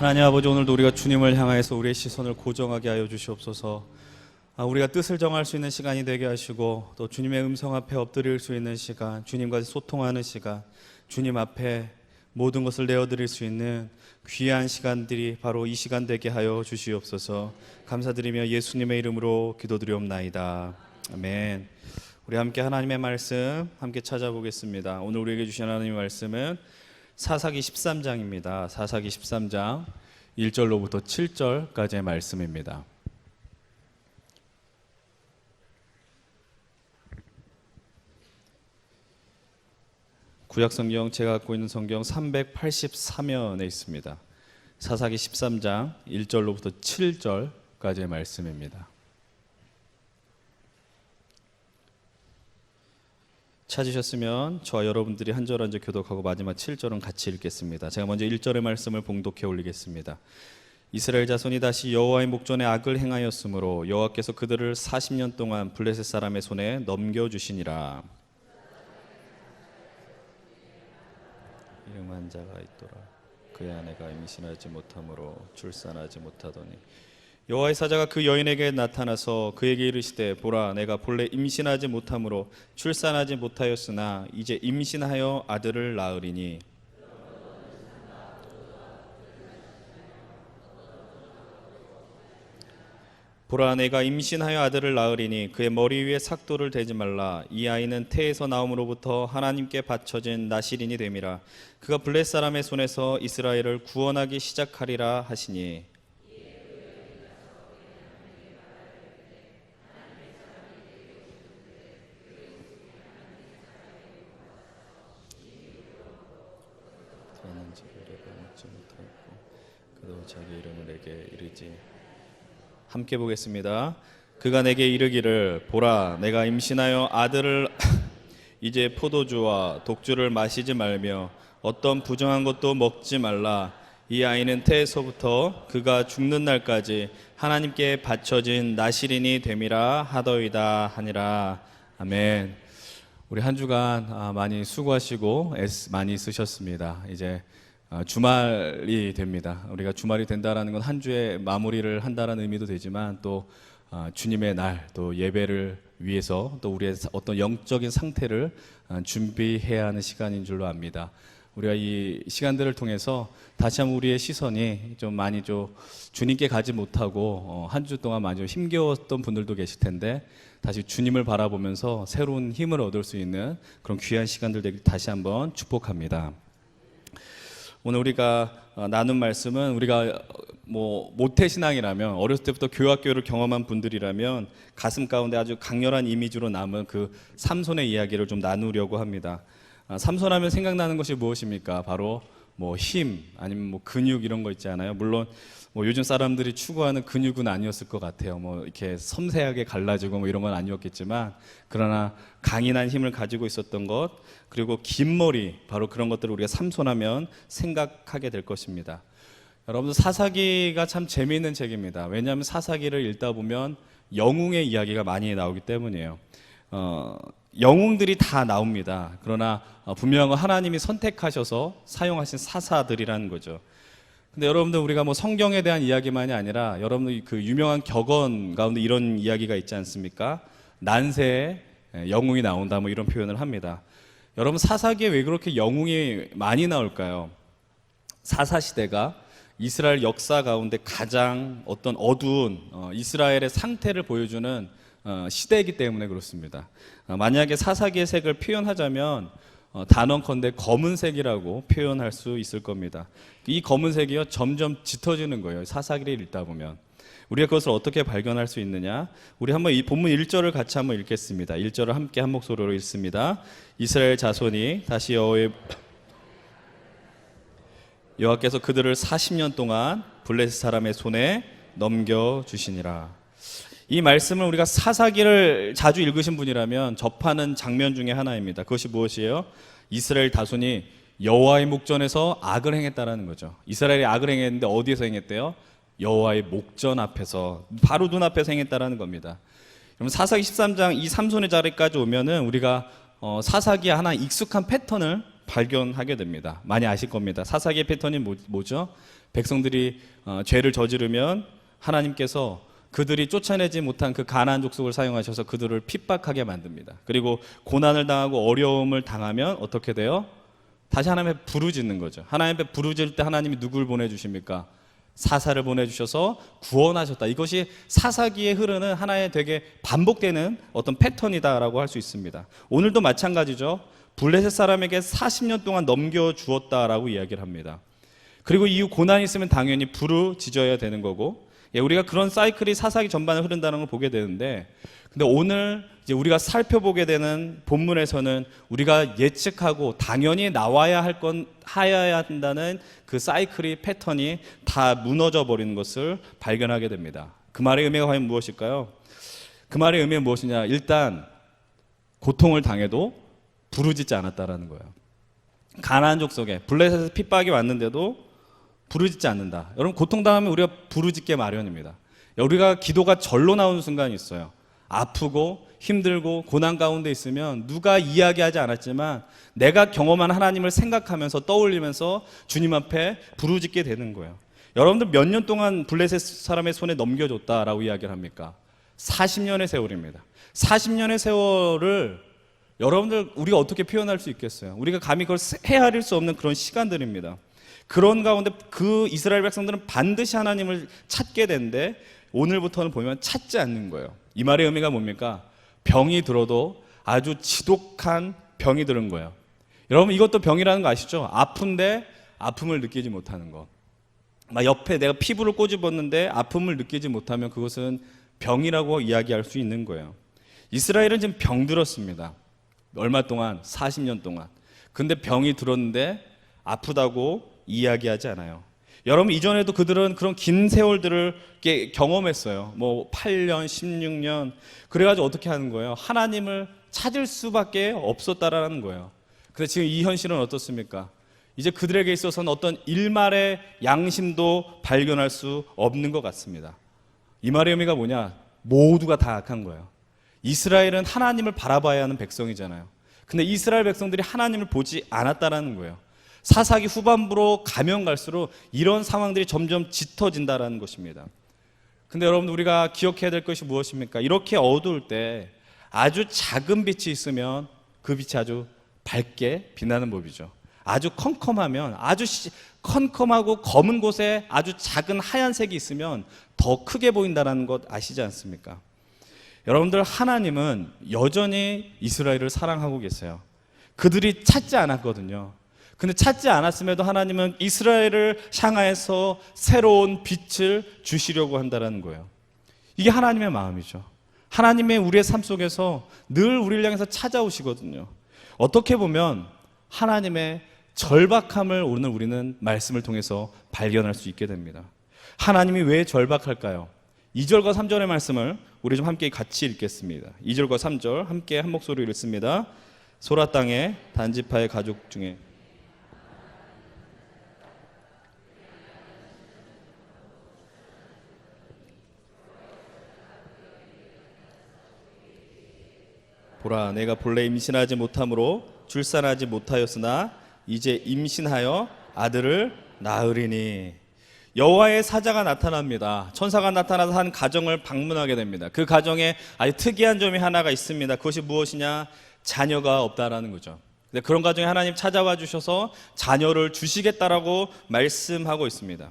하나님 아버지, 오늘도 우리가 주님을 향하여서 우리의 시선을 고정하게 하여 주시옵소서. 우리가 뜻을 정할 수 있는 시간이 되게 하시고, 또 주님의 음성 앞에 엎드릴 수 있는 시간, 주님과 소통하는 시간, 주님 앞에 모든 것을 내어드릴 수 있는 귀한 시간들이 바로 이 시간 되게 하여 주시옵소서. 감사드리며 예수님의 이름으로 기도드리옵나이다. 아멘. 우리 함께 하나님의 말씀 함께 찾아보겠습니다. 오늘 우리에게 주신 하나님의 말씀은 사사기 13장입니다. 사사기 13장 1절로부터 7절까지의 말씀입니다. 구약성경 제가 갖고 있는 성경 383면에 있습니다. 사사기 13장 1절로부터 7절까지의 말씀입니다. 찾으셨으면 저와 여러분들이 한 절 한 절 교독하고 마지막 7절은 같이 읽겠습니다. 제가 먼저 1절의 말씀을 봉독해 올리겠습니다. 이스라엘 자손이 다시 여호와의 목전에 악을 행하였으므로 여호와께서 그들을 40년 동안 블레셋 사람의 손에 넘겨주시니라. 이름한 자가 있더라. 그의 아내가 임신하지 못하므로 출산하지 못하더니 여호와의 사자가 그 여인에게 나타나서 그에게 이르시되, 보라, 내가 본래 임신하지 못하므로 출산하지 못하였으나 이제 임신하여 아들을 낳으리니 보라, 내가 임신하여 아들을 낳으리니 그의 머리 위에 삭도를 대지 말라. 이 아이는 태에서 나옴으로부터 하나님께 바쳐진 나실인이 됨이라. 그가 블레셋 사람의 손에서 이스라엘을 구원하기 시작하리라 하시니. 그도 자기 이름을 내게 이르지. 함께 보겠습니다. 그가 내게 이르기를, 보라, 내가 임신하여 아들을 이제 포도주와 독주를 마시지 말며 어떤 부정한 것도 먹지 말라. 이 아이는 태에서부터 그가 죽는 날까지 하나님께 바쳐진 나실인이 됨이라 하더이다 하니라. 아멘. 우리 한 주간 많이 수고하시고 애쓰 많이 쓰셨습니다. 이제 주말이 됩니다. 우리가 주말이 된다라는 건 한 주의 마무리를 한다라는 의미도 되지만, 또 주님의 날, 또 예배를 위해서 또 우리의 어떤 영적인 상태를 준비해야 하는 시간인 줄로 압니다. 우리가 이 시간들을 통해서 다시 한번 우리의 시선이 좀 많이 주님께 가지 못하고 한 주 동안 많이 좀 힘겨웠던 분들도 계실 텐데, 다시 주님을 바라보면서 새로운 힘을 얻을 수 있는 그런 귀한 시간들 되길 다시 한번 축복합니다. 오늘 우리가 나눈 말씀은, 우리가 모태신앙이라면, 어렸을 때부터 교학교를 경험한 분들이라면 가슴 가운데 아주 강렬한 이미지로 남은 그 삼손의 이야기를 좀 나누려고 합니다. 삼손하면 생각나는 것이 무엇입니까? 바로 힘, 아니면 근육, 이런 거 있잖아요. 물론 요즘 사람들이 추구하는 근육은 아니었을 것 같아요. 이렇게 섬세하게 갈라지고 이런 건 아니었겠지만, 그러나 강인한 힘을 가지고 있었던 것, 그리고 긴 머리, 바로 그런 것들을 우리가 삼손하면 생각하게 될 것입니다. 여러분들, 사사기가 참 재미있는 책입니다. 왜냐하면 사사기를 읽다 보면 영웅의 이야기가 많이 나오기 때문이에요. 영웅들이 다 나옵니다. 그러나 분명한 건 하나님이 선택하셔서 사용하신 사사들이라는 거죠. 근데 여러분들, 우리가 성경에 대한 이야기만이 아니라 여러분들 그 유명한 격언 가운데 이런 이야기가 있지 않습니까? 난세에 영웅이 나온다, 이런 표현을 합니다. 여러분, 사사기에 왜 그렇게 영웅이 많이 나올까요? 사사시대가 이스라엘 역사 가운데 가장 어떤 어두운 이스라엘의 상태를 보여주는 시대이기 때문에 그렇습니다. 만약에 사사기의 색을 표현하자면 단언컨대 검은색이라고 표현할 수 있을 겁니다. 이 검은색이요, 점점 짙어지는 거예요. 사사기를 읽다 보면. 우리가 그것을 어떻게 발견할 수 있느냐? 우리 한번 이 본문 1절을 같이 한번 읽겠습니다. 1절을 함께 한 목소리로 읽습니다. 이스라엘 자손이 다시 여호와께서 그들을 40년 동안 블레셋 사람의 손에 넘겨주시니라. 이 말씀을 우리가 사사기를 자주 읽으신 분이라면 접하는 장면 중에 하나입니다. 그것이 무엇이에요? 이스라엘 다손이 여호와의 목전에서 악을 행했다라는 거죠. 이스라엘이 악을 행했는데 어디에서 행했대요? 여호와의 목전 앞에서, 바로 눈앞에서 행했다라는 겁니다. 그럼 사사기 13장 이 삼손의 자리까지 오면은 우리가 사사기의 하나 익숙한 패턴을 발견하게 됩니다. 많이 아실 겁니다. 사사기의 패턴이 뭐죠? 백성들이 죄를 저지르면 하나님께서 그들이 쫓아내지 못한 그 가나안 족속을 사용하셔서 그들을 핍박하게 만듭니다. 그리고 고난을 당하고 어려움을 당하면 어떻게 돼요? 다시 하나님 앞에 부르짖는 거죠. 하나님 앞에 부르짖을 때 하나님이 누굴 보내주십니까? 사사를 보내주셔서 구원하셨다. 이것이 사사기에 흐르는 하나의 되게 반복되는 어떤 패턴이다라고 할 수 있습니다. 오늘도 마찬가지죠. 블레셋 사람에게 40년 동안 넘겨주었다라고 이야기를 합니다. 그리고 이후 고난이 있으면 당연히 부르짖어야 되는 거고, 우리가 그런 사이클이 사사기 전반에 흐른다는 걸 보게 되는데, 근데 오늘 이제 우리가 살펴보게 되는 본문에서는 우리가 예측하고 당연히 나와야 할 건 하여야 한다는 그 사이클이 패턴이 다 무너져 버리는 것을 발견하게 됩니다. 그 말의 의미가 과연 무엇일까요? 그 말의 의미는 무엇이냐? 일단 고통을 당해도 부르짖지 않았다라는 거예요. 가나안 족속에 블레셋에서 핍박이 왔는데도 부르짖지 않는다. 여러분, 고통당하면 우리가 부르짖게 마련입니다. 우리가 기도가 절로 나오는 순간이 있어요. 아프고 힘들고 고난 가운데 있으면 누가 이야기하지 않았지만 내가 경험한 하나님을 생각하면서 떠올리면서 주님 앞에 부르짖게 되는 거예요. 여러분들 몇 년 동안 블레셋 사람의 손에 넘겨줬다라고 이야기를 합니까? 40년의 세월입니다. 40년의 세월을 여러분들 우리가 어떻게 표현할 수 있겠어요? 우리가 감히 그걸 헤아릴 수 없는 그런 시간들입니다. 그런 가운데 그 이스라엘 백성들은 반드시 하나님을 찾게 되는데 오늘부터는 보면 찾지 않는 거예요. 이 말의 의미가 뭡니까? 병이 들어도 아주 지독한 병이 들은 거예요. 여러분, 이것도 병이라는 거 아시죠? 아픈데 아픔을 느끼지 못하는 것. 막 옆에 내가 피부를 꼬집었는데 아픔을 느끼지 못하면 그것은 병이라고 이야기할 수 있는 거예요. 이스라엘은 지금 병들었습니다. 얼마 동안? 40년 동안. 근데 병이 들었는데 아프다고 이야기하지 않아요. 여러분, 이전에도 그들은 그런 긴 세월들을 경험했어요. 뭐 8년, 16년. 그래가지고 어떻게 하는 거예요? 하나님을 찾을 수밖에 없었다라는 거예요. 근데 지금 이 현실은 어떻습니까? 이제 그들에게 있어서는 어떤 일말의 양심도 발견할 수 없는 것 같습니다. 이 말의 의미가 뭐냐? 모두가 다 악한 거예요. 이스라엘은 하나님을 바라봐야 하는 백성이잖아요. 근데 이스라엘 백성들이 하나님을 보지 않았다라는 거예요. 사사기 후반부로 가면 갈수록 이런 상황들이 점점 짙어진다라는 것입니다. 근데 여러분, 우리가 기억해야 될 것이 무엇입니까? 이렇게 어두울 때 아주 작은 빛이 있으면 그 빛이 아주 밝게 빛나는 법이죠. 아주 컴컴하면, 아주 컴컴하고 검은 곳에 아주 작은 하얀색이 있으면 더 크게 보인다는 것 아시지 않습니까? 여러분들, 하나님은 여전히 이스라엘을 사랑하고 계세요. 그들이 찾지 않았거든요. 근데 찾지 않았음에도 하나님은 이스라엘을 향하여서 새로운 빛을 주시려고 한다는 거예요. 이게 하나님의 마음이죠. 하나님의 우리의 삶 속에서 늘 우리를 향해서 찾아오시거든요. 어떻게 보면 하나님의 절박함을 오늘 우리는 말씀을 통해서 발견할 수 있게 됩니다. 하나님이 왜 절박할까요? 2절과 3절의 말씀을 우리 좀 함께 같이 읽겠습니다. 2절과 3절 함께 한 목소리로 읽습니다. 소라 땅의 단지파의 가족 중에 보라, 내가 본래 임신하지 못함으로 출산하지 못하였으나 이제 임신하여 아들을 낳으리니. 여호와의 사자가 나타납니다. 천사가 나타나서 한 가정을 방문하게 됩니다. 그 가정에 아주 특이한 점이 하나가 있습니다. 그것이 무엇이냐? 자녀가 없다라는 거죠. 근데 그런 가정에 하나님 찾아와 주셔서 자녀를 주시겠다라고 말씀하고 있습니다.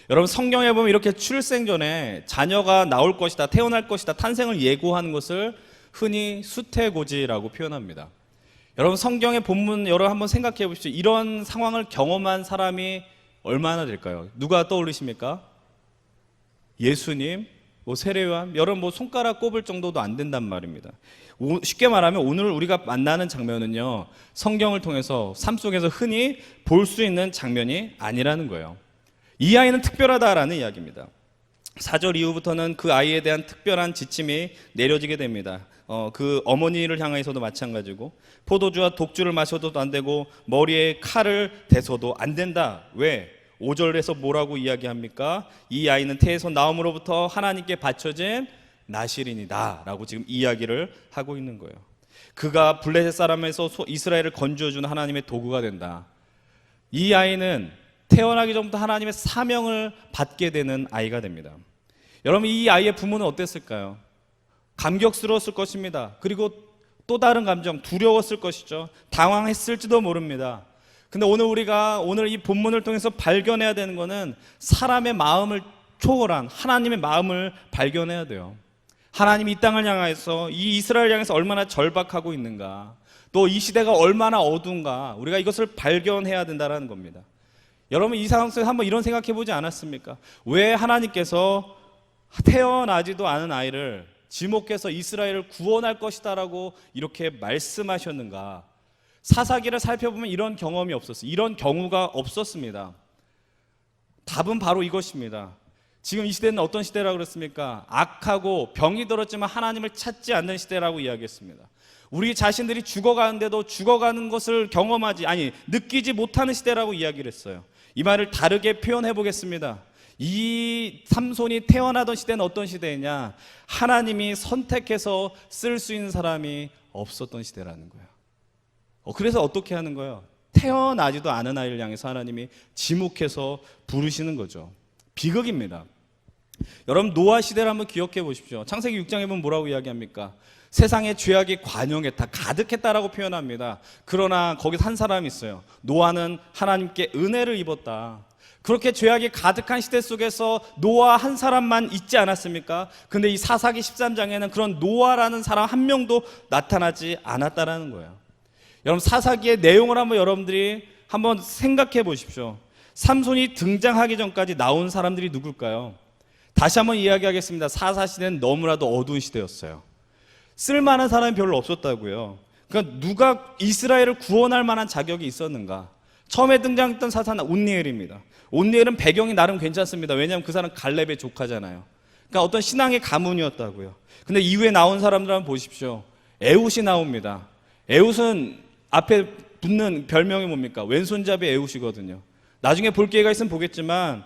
여러분, 성경에 보면 이렇게 출생 전에 자녀가 나올 것이다, 태어날 것이다, 탄생을 예고하는 것을 흔히 수태고지라고 표현합니다. 여러분, 성경의 본문 여러분 한번 생각해 보십시오. 이런 상황을 경험한 사람이 얼마나 될까요? 누가 떠오르십니까? 예수님, 세례요한, 여러분 손가락 꼽을 정도도 안 된단 말입니다. 쉽게 말하면 오늘 우리가 만나는 장면은요, 성경을 통해서 삶 속에서 흔히 볼 수 있는 장면이 아니라는 거예요. 이 아이는 특별하다라는 이야기입니다. 4절 이후부터는 그 아이에 대한 특별한 지침이 내려지게 됩니다. 그 어머니를 향해서도 마찬가지고, 포도주와 독주를 마셔도 안 되고 머리에 칼을 대서도 안 된다. 왜? 5절에서 뭐라고 이야기합니까? 이 아이는 태에서 나옴으로부터 하나님께 바쳐진 나실인이다 라고 지금 이야기를 하고 있는 거예요. 그가 블레셋 사람에서 이스라엘을 건져주는 하나님의 도구가 된다. 이 아이는 태어나기 전부터 하나님의 사명을 받게 되는 아이가 됩니다. 여러분, 이 아이의 부모는 어땠을까요? 감격스러웠을 것입니다. 그리고 또 다른 감정, 두려웠을 것이죠. 당황했을지도 모릅니다. 근데 오늘 이 본문을 통해서 발견해야 되는 것은 사람의 마음을 초월한 하나님의 마음을 발견해야 돼요. 하나님이 이 땅을 향해서, 이 이스라엘 향해서 얼마나 절박하고 있는가, 또 이 시대가 얼마나 어두운가, 우리가 이것을 발견해야 된다는 겁니다. 여러분, 이 상황 속에서 한번 이런 생각해 보지 않았습니까? 왜 하나님께서 태어나지도 않은 아이를 지목해서 이스라엘을 구원할 것이다 라고 이렇게 말씀하셨는가? 사사기를 살펴보면 이런 경험이 없었어요. 이런 경우가 없었습니다. 답은 바로 이것입니다. 지금 이 시대는 어떤 시대라고 그랬습니까? 악하고 병이 들었지만 하나님을 찾지 않는 시대라고 이야기했습니다. 우리 자신들이 죽어가는데도 죽어가는 것을 느끼지 못하는 시대라고 이야기를 했어요. 이 말을 다르게 표현해 보겠습니다. 이 삼손이 태어나던 시대는 어떤 시대냐? 하나님이 선택해서 쓸 수 있는 사람이 없었던 시대라는 거예요. 그래서 어떻게 하는 거예요? 태어나지도 않은 아이를 향해서 하나님이 지목해서 부르시는 거죠. 비극입니다. 여러분, 노아 시대를 한번 기억해 보십시오. 창세기 6장에 보면 뭐라고 이야기합니까? 세상에 죄악이 관영했다, 가득했다라고 표현합니다. 그러나 거기서 한 사람이 있어요. 노아는 하나님께 은혜를 입었다. 그렇게 죄악이 가득한 시대 속에서 노아 한 사람만 있지 않았습니까? 근데 이 사사기 13장에는 그런 노아라는 사람 한 명도 나타나지 않았다라는 거예요. 여러분, 사사기의 내용을 여러분들이 한번 생각해 보십시오. 삼손이 등장하기 전까지 나온 사람들이 누굴까요? 다시 한번 이야기하겠습니다. 사사시대는 너무나도 어두운 시대였어요. 쓸만한 사람이 별로 없었다고요. 그러니까 누가 이스라엘을 구원할 만한 자격이 있었는가? 처음에 등장했던 사사는 온니엘입니다. 온니엘은 배경이 나름 괜찮습니다. 왜냐하면 그 사람 갈렙의 조카잖아요. 그러니까 어떤 신앙의 가문이었다고요. 근데 이후에 나온 사람들 한번 보십시오. 에훗이 나옵니다. 에훗은 앞에 붙는 별명이 뭡니까? 왼손잡이 에훗이거든요. 나중에 볼 기회가 있으면 보겠지만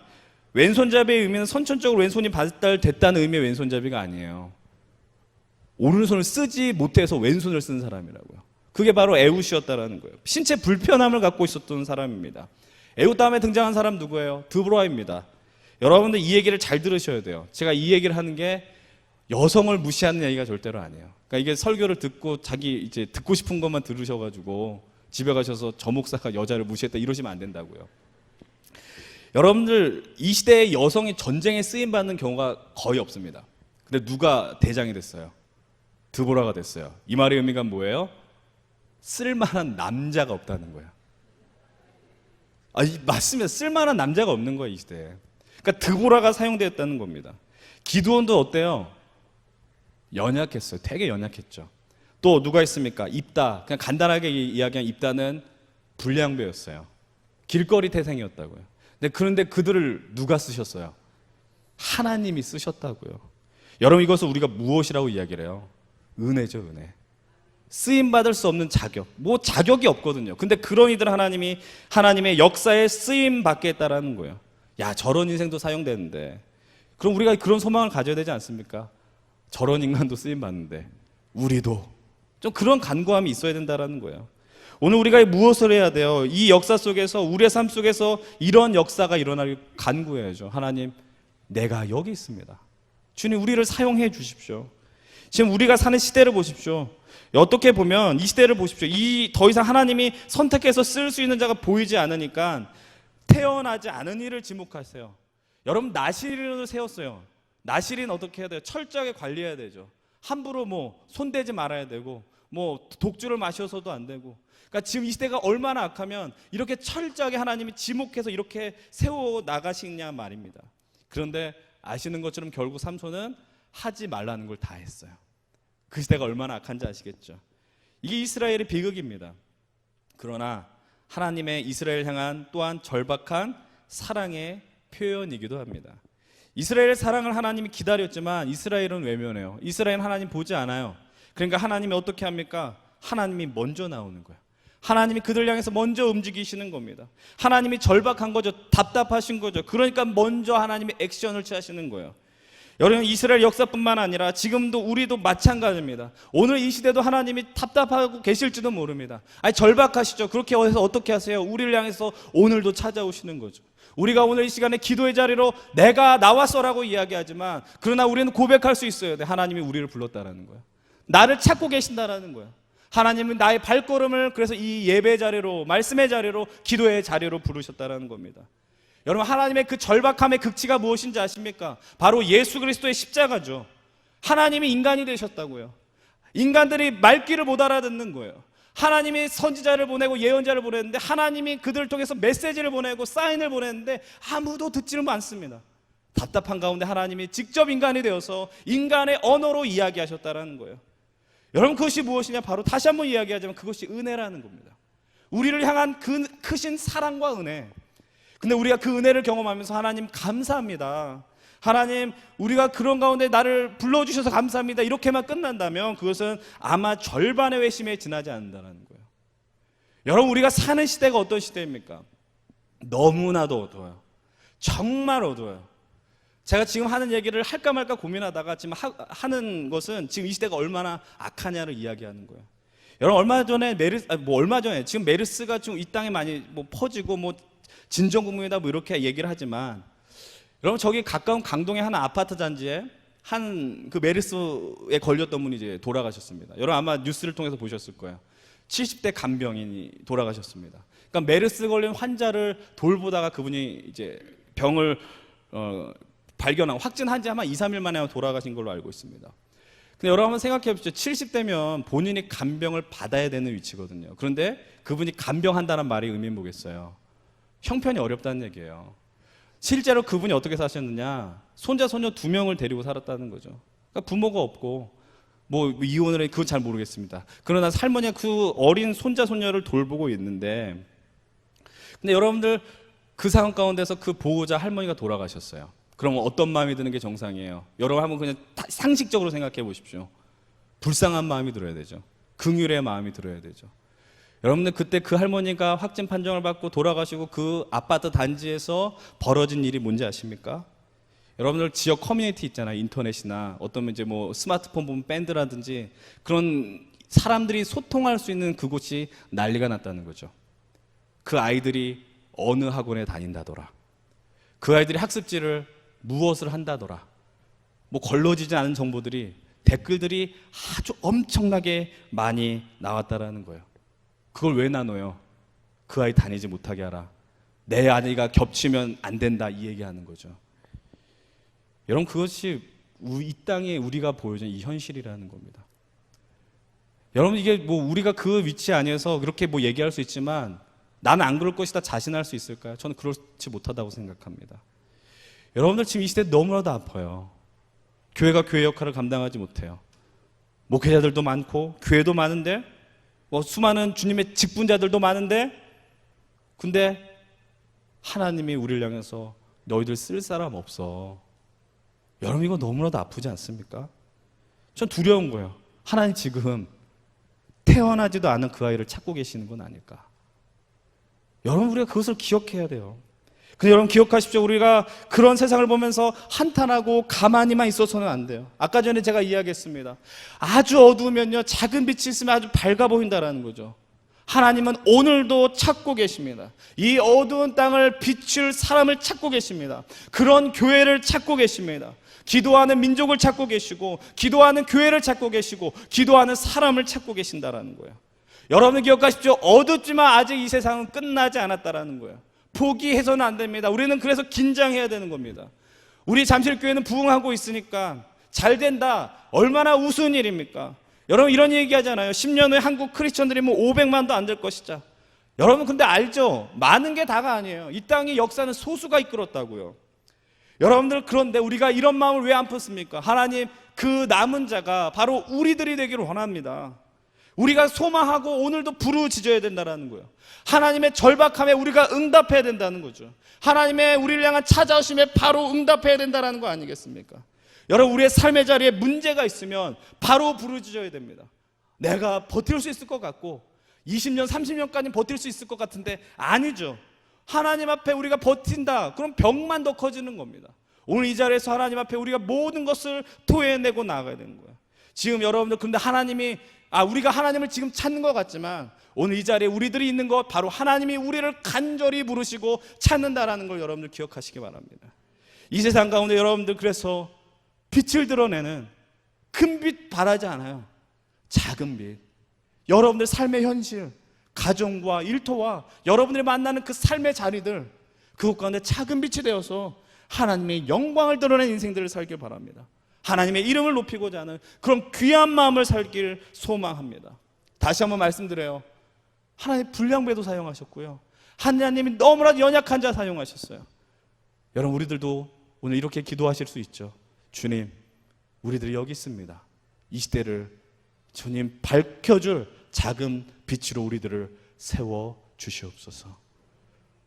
왼손잡이의 의미는 선천적으로 왼손이 발달됐다는 의미의 왼손잡이가 아니에요. 오른손을 쓰지 못해서 왼손을 쓴 사람이라고요. 그게 바로 에훗이었다라는 거예요. 신체 불편함을 갖고 있었던 사람입니다. 에훗 다음에 등장한 사람 누구예요? 드보라입니다. 여러분들 이 얘기를 잘 들으셔야 돼요. 제가 이 얘기를 하는 게 여성을 무시하는 얘기가 절대로 아니에요. 그러니까 이게 설교를 듣고 자기 이제 듣고 싶은 것만 들으셔가지고 집에 가셔서 저 목사가 여자를 무시했다 이러시면 안 된다고요. 여러분들, 이 시대의 여성이 전쟁에 쓰임받는 경우가 거의 없습니다. 근데 누가 대장이 됐어요? 드보라가 됐어요. 이 말의 의미가 뭐예요? 쓸만한 남자가 없다는 거예요. 맞습니다. 쓸만한 남자가 없는 거예요, 이 시대에. 그러니까 드보라가 사용되었다는 겁니다. 기드온도 어때요? 연약했어요. 되게 연약했죠. 또 누가 있습니까? 입다. 그냥 간단하게 이야기한 입다는 불량배였어요. 길거리 태생이었다고요. 그런데 그들을 누가 쓰셨어요? 하나님이 쓰셨다고요. 여러분, 이것을 우리가 무엇이라고 이야기를 해요? 은혜죠, 은혜. 쓰임받을 수 없는 자격. 자격이 없거든요. 근데 그런 이들 하나님의 역사에 쓰임받게 했다라는 거예요. 야, 저런 인생도 사용되는데. 그럼 우리가 그런 소망을 가져야 되지 않습니까? 저런 인간도 쓰임받는데 우리도 좀 그런 간구함이 있어야 된다라는 거예요. 오늘 우리가 무엇을 해야 돼요? 이 역사 속에서, 우리의 삶 속에서 이런 역사가 일어나길 간구해야죠. 하나님, 내가 여기 있습니다. 주님, 우리를 사용해 주십시오. 지금 우리가 사는 시대를 보십시오. 어떻게 보면 이 시대를 보십시오. 더 이상 하나님이 선택해서 쓸 수 있는 자가 보이지 않으니까 태어나지 않은 이를 지목하세요. 여러분, 나실인을 세웠어요. 나실인 어떻게 해야 돼요? 철저하게 관리해야 되죠. 함부로 손대지 말아야 되고, 독주를 마셔서도 안 되고. 그러니까 지금 이 시대가 얼마나 악하면 이렇게 철저하게 하나님이 지목해서 이렇게 세워 나가시냐 말입니다. 그런데 아시는 것처럼 결국 삼손은 하지 말라는 걸 다 했어요. 그 시대가 얼마나 악한지 아시겠죠? 이게 이스라엘의 비극입니다. 그러나 하나님의 이스라엘 향한 또한 절박한 사랑의 표현이기도 합니다. 이스라엘의 사랑을 하나님이 기다렸지만 이스라엘은 외면해요. 이스라엘은 하나님 보지 않아요. 그러니까 하나님이 어떻게 합니까? 하나님이 먼저 나오는 거예요. 하나님이 그들 향해서 먼저 움직이시는 겁니다. 하나님이 절박한 거죠. 답답하신 거죠. 그러니까 먼저 하나님이 액션을 취하시는 거예요. 여러분, 이스라엘 역사뿐만 아니라 지금도 우리도 마찬가지입니다. 오늘 이 시대도 하나님이 답답하고 계실지도 모릅니다. 아니, 절박하시죠. 그렇게 해서 어떻게 하세요? 우리를 향해서 오늘도 찾아오시는 거죠. 우리가 오늘 이 시간에 기도의 자리로 내가 나왔어라고 이야기하지만, 그러나 우리는 고백할 수 있어요. 하나님이 우리를 불렀다라는 거예요. 나를 찾고 계신다라는 거예요. 하나님은 나의 발걸음을 그래서 이 예배 자리로, 말씀의 자리로, 기도의 자리로 부르셨다라는 겁니다. 여러분, 하나님의 그 절박함의 극치가 무엇인지 아십니까? 바로 예수 그리스도의 십자가죠. 하나님이 인간이 되셨다고요. 인간들이 말귀를 못 알아듣는 거예요. 하나님이 선지자를 보내고 예언자를 보냈는데, 하나님이 그들을 통해서 메시지를 보내고 사인을 보냈는데 아무도 듣지는 않습니다. 답답한 가운데 하나님이 직접 인간이 되어서 인간의 언어로 이야기하셨다는 거예요. 여러분, 그것이 무엇이냐? 바로 다시 한번 이야기하자면 그것이 은혜라는 겁니다. 우리를 향한 그 크신 사랑과 은혜. 근데 우리가 그 은혜를 경험하면서 하나님 감사합니다, 하나님 우리가 그런 가운데 나를 불러주셔서 감사합니다, 이렇게만 끝난다면 그것은 아마 절반의 회심에 지나지 않는다는 거예요. 여러분, 우리가 사는 시대가 어떤 시대입니까? 너무나도 어두워요. 정말 어두워요. 제가 지금 하는 얘기를 할까 말까 고민하다가 지금 하는 것은 지금 이 시대가 얼마나 악하냐를 이야기하는 거예요. 여러분, 얼마 전에 지금 메르스가 좀 이 땅에 많이 퍼지고 진정국문이다 이렇게 얘기를 하지만, 여러분, 저기 가까운 강동의 한 아파트 단지에 한 그 메르스에 걸렸던 분이 이제 돌아가셨습니다. 여러분, 아마 뉴스를 통해서 보셨을 거예요. 70대 간병인이 돌아가셨습니다. 그러니까 메르스 걸린 환자를 돌보다가 그분이 이제 병을 발견하고 확진한 지 아마 2, 3일 만에 돌아가신 걸로 알고 있습니다. 근데 여러분 한번 생각해 보십시오. 70대면 본인이 간병을 받아야 되는 위치거든요. 그런데 그분이 간병한다는 말이 의미 뭐겠어요? 형편이 어렵다는 얘기예요. 실제로 그분이 어떻게 사셨느냐? 손자 손녀 2명을 데리고 살았다는 거죠. 그러니까 부모가 없고 이혼을 해, 그건 잘 모르겠습니다. 그러나 할머니가 그 어린 손자 손녀를 돌보고 있는데, 근데 여러분들 그 상황 가운데서 그 보호자 할머니가 돌아가셨어요. 그럼 어떤 마음이 드는 게 정상이에요? 여러분 한번 그냥 상식적으로 생각해 보십시오. 불쌍한 마음이 들어야 되죠. 긍휼의 마음이 들어야 되죠. 여러분들, 그때 그 할머니가 확진 판정을 받고 돌아가시고 그 아파트 단지에서 벌어진 일이 뭔지 아십니까? 여러분들 지역 커뮤니티 있잖아요. 인터넷이나 어떤 이제 스마트폰 보면 밴드라든지 그런 사람들이 소통할 수 있는 그곳이 난리가 났다는 거죠. 그 아이들이 어느 학원에 다닌다더라, 그 아이들이 학습지를 무엇을 한다더라, 걸러지지 않은 정보들이, 댓글들이 아주 엄청나게 많이 나왔다라는 거예요. 그걸 왜 나눠요? 그 아이 다니지 못하게 하라, 내 아이가 겹치면 안 된다, 이 얘기하는 거죠. 여러분, 그것이 이 땅에 우리가 보여주는 이 현실이라는 겁니다. 여러분, 이게 우리가 그 위치 안에서 그렇게 얘기할 수 있지만, 나는 안 그럴 것이다 자신할 수 있을까요? 저는 그렇지 못하다고 생각합니다. 여러분들, 지금 이 시대 너무나도 아파요. 교회가 교회 역할을 감당하지 못해요. 목회자들도 많고 교회도 많은데, 수많은 주님의 직분자들도 많은데, 근데 하나님이 우리를 향해서 너희들 쓸 사람 없어. 여러분, 이거 너무나도 아프지 않습니까? 전 두려운 거예요. 하나님 지금 태어나지도 않은 그 아이를 찾고 계시는 건 아닐까. 여러분, 우리가 그것을 기억해야 돼요. 근데 여러분, 기억하십시오. 우리가 그런 세상을 보면서 한탄하고 가만히만 있어서는 안 돼요. 아까 전에 제가 이야기했습니다. 아주 어두우면요, 작은 빛이 있으면 아주 밝아 보인다라는 거죠. 하나님은 오늘도 찾고 계십니다. 이 어두운 땅을 비출 사람을 찾고 계십니다. 그런 교회를 찾고 계십니다. 기도하는 민족을 찾고 계시고, 기도하는 교회를 찾고 계시고, 기도하는 사람을 찾고 계신다라는 거예요. 여러분 기억하십시오. 어둡지만 아직 이 세상은 끝나지 않았다라는 거예요. 포기해서는 안 됩니다. 우리는 그래서 긴장해야 되는 겁니다. 우리 잠실교회는 부흥하고 있으니까 잘 된다, 얼마나 우스운 일입니까? 여러분, 이런 얘기 하잖아요. 10년 후에 한국 크리스천들이 500만도 안 될 것이자. 여러분, 근데 알죠? 많은 게 다가 아니에요. 이 땅의 역사는 소수가 이끌었다고요. 여러분들, 그런데 우리가 이런 마음을 왜 안 품습니까? 하나님, 그 남은 자가 바로 우리들이 되기를 원합니다. 우리가 소망하고 오늘도 부르짖어야 된다는 거예요. 하나님의 절박함에 우리가 응답해야 된다는 거죠. 하나님의 우리를 향한 찾아오심에 바로 응답해야 된다는 거 아니겠습니까? 여러분, 우리의 삶의 자리에 문제가 있으면 바로 부르짖어야 됩니다. 내가 버틸 수 있을 것 같고 20년, 30년까지 버틸 수 있을 것 같은데 아니죠. 하나님 앞에 우리가 버틴다, 그럼 병만 더 커지는 겁니다. 오늘 이 자리에서 하나님 앞에 우리가 모든 것을 토해내고 나가야 되는 거예요. 지금 여러분들 근데 하나님이 우리가 하나님을 지금 찾는 것 같지만 오늘 이 자리에 우리들이 있는 것 바로 하나님이 우리를 간절히 부르시고 찾는다라는 걸 여러분들 기억하시기 바랍니다. 이 세상 가운데 여러분들 그래서 빛을 드러내는 큰 빛 바라지 않아요. 작은 빛, 여러분들 삶의 현실, 가정과 일터와 여러분들이 만나는 그 삶의 자리들, 그것 가운데 작은 빛이 되어서 하나님의 영광을 드러낸 인생들을 살길 바랍니다. 하나님의 이름을 높이고자 하는 그런 귀한 마음을 살길 소망합니다. 다시 한번 말씀드려요. 하나님 불량배도 사용하셨고요, 하나님이 너무나도 연약한 자 사용하셨어요. 여러분 우리들도 오늘 이렇게 기도하실 수 있죠. 주님, 우리들이 여기 있습니다. 이 시대를 주님 밝혀줄 작은 빛으로 우리들을 세워주시옵소서.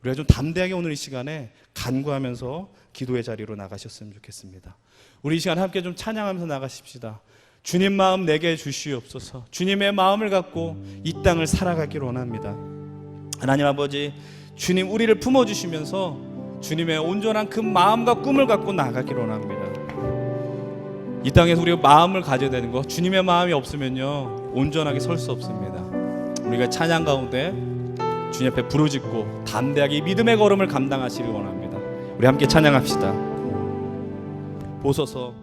우리가 좀 담대하게 오늘 이 시간에 간구하면서 기도의 자리로 나가셨으면 좋겠습니다. 우리 이 시간 함께 좀 찬양하면서 나가십시다. 주님 마음 내게 주시옵소서. 주님의 마음을 갖고 이 땅을 살아가기를 원합니다. 하나님 아버지, 주님 우리를 품어주시면서 주님의 온전한 그 마음과 꿈을 갖고 나가기를 원합니다. 이 땅에서 우리가 마음을 가져야 되는 거, 주님의 마음이 없으면요 온전하게 설 수 없습니다. 우리가 찬양 가운데 주님 앞에 부르짖고 담대하게 믿음의 걸음을 감당하시길 원합니다. 우리 함께 찬양합시다. 보소서